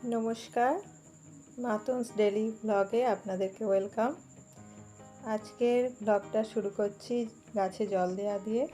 নমস্কার, মাতন্স ডেলি ব্লগে আপনাদেরকে ওয়েলকাম। আজকের ব্লগটা শুরু করছি গাছে জল দেওয়া দিয়ে।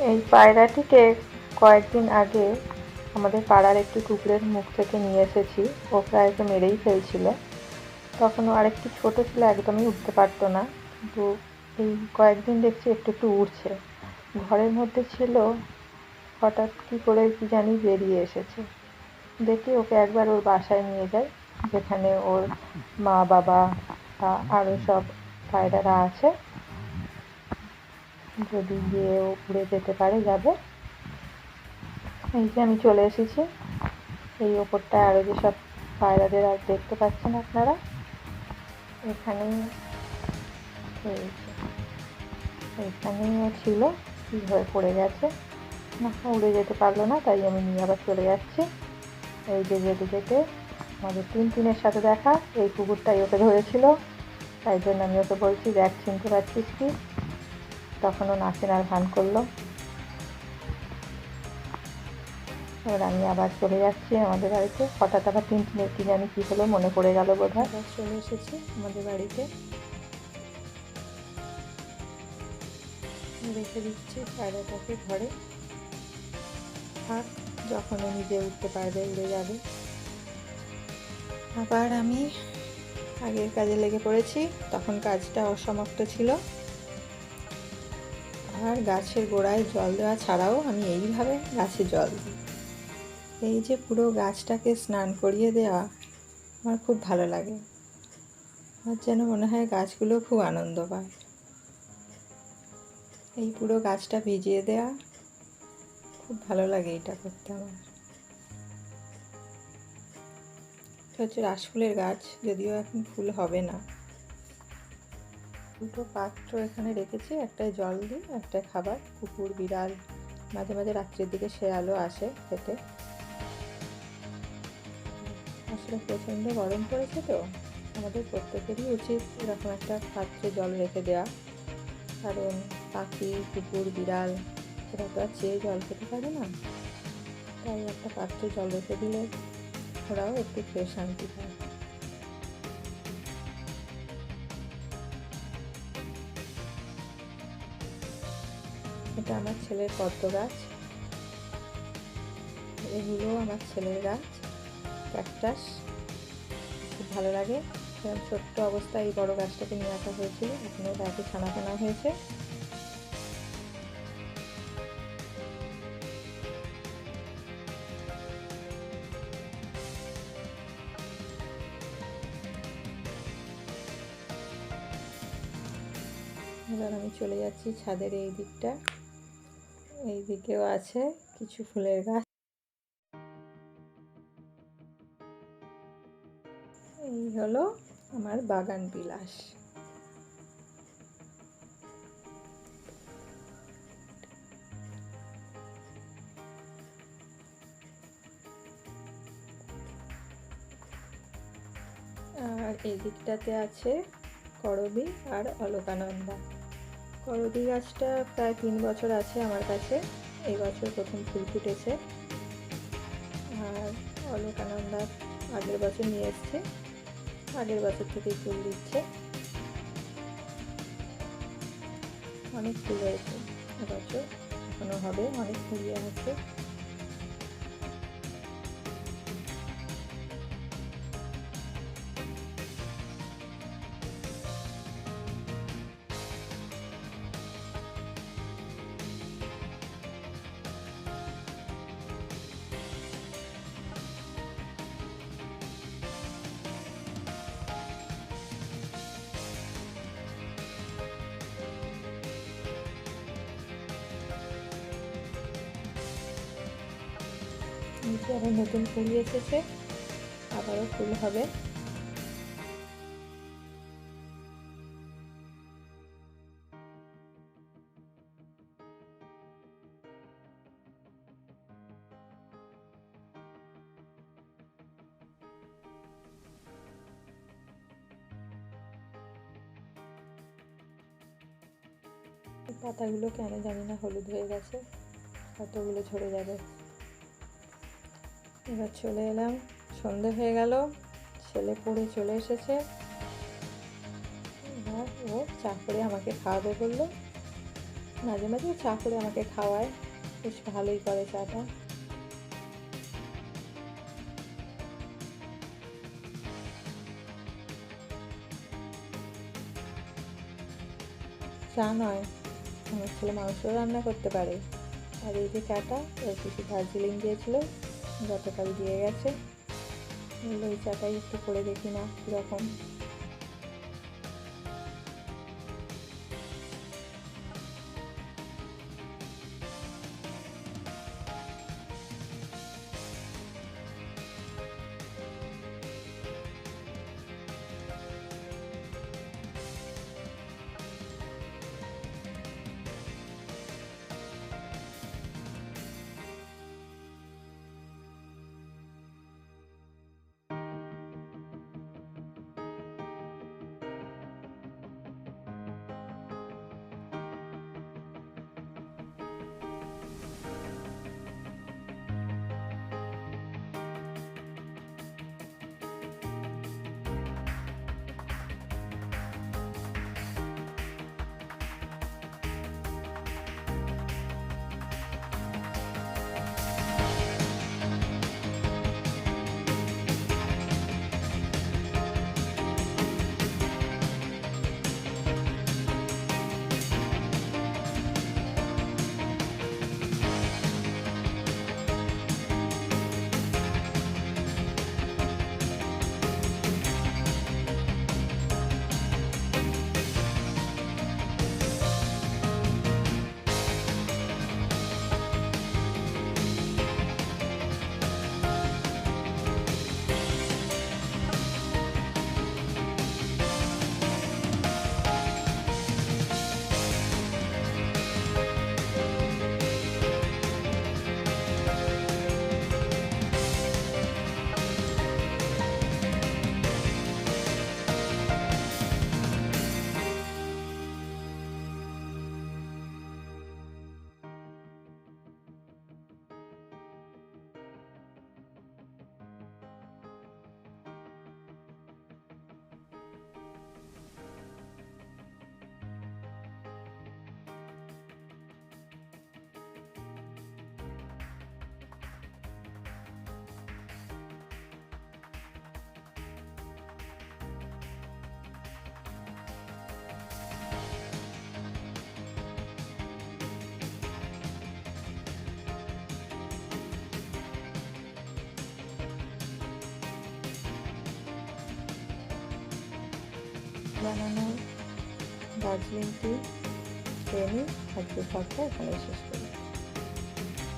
এই পায়রাটিকে কয়েকদিন আগে আমাদের পাড়ার একটি কুকুরের মুখ থেকে নিয়ে এসেছি। ও প্রায় তো মেরেই ফেলছিল। তখন ও আরেকটু ছোট ছিল, একদমই উঠতে পারতো না, কিন্তু এই কয়েকদিন দেখছি একটু একটু উঠছে। ঘরের মধ্যে ছিল, হঠাৎ কী করে কি জানি বেরিয়ে এসেছে। দেখি ওকে একবার ওর বাসায় নিয়ে যাই, যেখানে ওর মা বাবা আরও সব পায়রারা আছে। যদি গিয়েও উড়ে যেতে পারে যাবে। এই যে আমি চলে এসেছি। এই ওপরটায় আরও যেসব পায়রাদের আর দেখতে পাচ্ছেন আপনারা, এখানেই এইখানেও ছিল, কীভাবে পড়ে গেছে, না উড়ে যেতে পারলো না, তাই আমি নিয়ে আবার চলে যাচ্ছি। এই যে যেতে যেতে আমাদের টিনের সাথে দেখা, এই কুকুরটাই ওকে ধরেছিল, তাই জন্য আমি ওকে বলছি, দেখ চিনতে পারছিস কি? তখনও নাচেনার ভান করলো। এবার আমি আবার চলে যাচ্ছি আমাদের বাড়িতে। হঠাৎ আবার টিনের কি জানি কী হলো, মনে পড়ে গেল বোধহয়। আবার চলে এসেছি আমাদের বাড়িতে, রেখে দিচ্ছি পায়রাটাকে ঘরে। আর যখন ও নিজে উঠতে পারবে, উড়ে যাবে। আবার আমি আগের কাজে লেগে পড়েছি। তখন কাজটা অসমাপ্ত ছিল। আর গাছের গোড়ায় জল দেওয়া ছাড়াও আমি এইভাবে গাছে জল দিই। এই যে পুরো গাছটাকে স্নান করিয়ে দেওয়া আমার খুব ভালো লাগে। আর যেন মনে হয় গাছগুলো খুব আনন্দ পায়। এই পুরো গাছটা ভিজিয়ে দেওয়া খুব ভালো লাগে এটা করতে আমার। এটা হচ্ছে রাসফুলের গাছ, যদিও এখন ফুল হবে না। দুটো পাত্র এখানে রেখেছি, একটায় জল দিই, একটায় খাবার। কুকুর বিড়াল, মাঝে মাঝে রাত্রির দিকে শেয়ালও আসে খেতে। আসলে প্রচণ্ড গরম পড়েছে তো, আমাদের প্রত্যেকেরই উচিত এরকম একটা পাত্রে জল রেখে দেওয়া। কারণ পাখি, কুকুর, বিড়াল এরা তো আর চেয়ে জল খেতে পারে না, তাই একটা পাত্রে জল রেখে দিলে ওরাও একটু খেয়ে শান্তি পায়। এটা আমার ছেলের পদ্ম গাছ, এগুলো আমার ছেলের গাছ ক্যাকটাস। খুব ভালো লাগে। এরকম ছোট্ট অবস্থায় এই বড় গাছটাকে নিয়ে আসা হয়েছিল, এখনও গাছে ছানাপোনা হয়েছে। এবার আমি চলে যাচ্ছি ছাদের এই দিকটা, এই দিকেও আছে কিছু ফুলের গাছ। এই হলো আমার বাগান বিলাস। আর এই দিকটাতে আছে করবী আর অলকানন্দা। করবী গাছটা প্রায় 3 বছর আছে আমার কাছে, এই বছর প্রথম ফুল ফুটেছে। আর অলকানন্দা আগের বছর নিয়ে এসছে, আগের বছর থেকেই ফুল দিচ্ছে। অনেক ফুল হয়েছে এবছর, এখনো হবে, অনেক ফুলিয়ে আছে। আবার নতুন ফুল এসেছে, আবারও ফুল হবে। পাতাগুলো কেন জানি না হলুদ হয়ে গেছে, কতগুলো ঝরে যাবে। এবার চলে এলাম, সন্ধে হয়ে গেল, ছেলে পড়ে চলে এসেছে। এবার ও চা করে আমাকে খাওয়াবে বললো। মাঝে মাঝে চা করে আমাকে খাওয়ায়, বেশ ভালোই করে চাটা। চা নয়, আমার ছেলে মাংস রান্না করতে পারে। আর এই যে চাটা, এর কিছু দার্জিলিং দিয়েছিল, গতকাল দিয়ে গেছে। ওই চাটাই একটু করে দেখি না কীরকম। বানানো দার্জিলিং টি খেয়ে নিই। আজকের ব্লগটা এখানেই শেষ করি।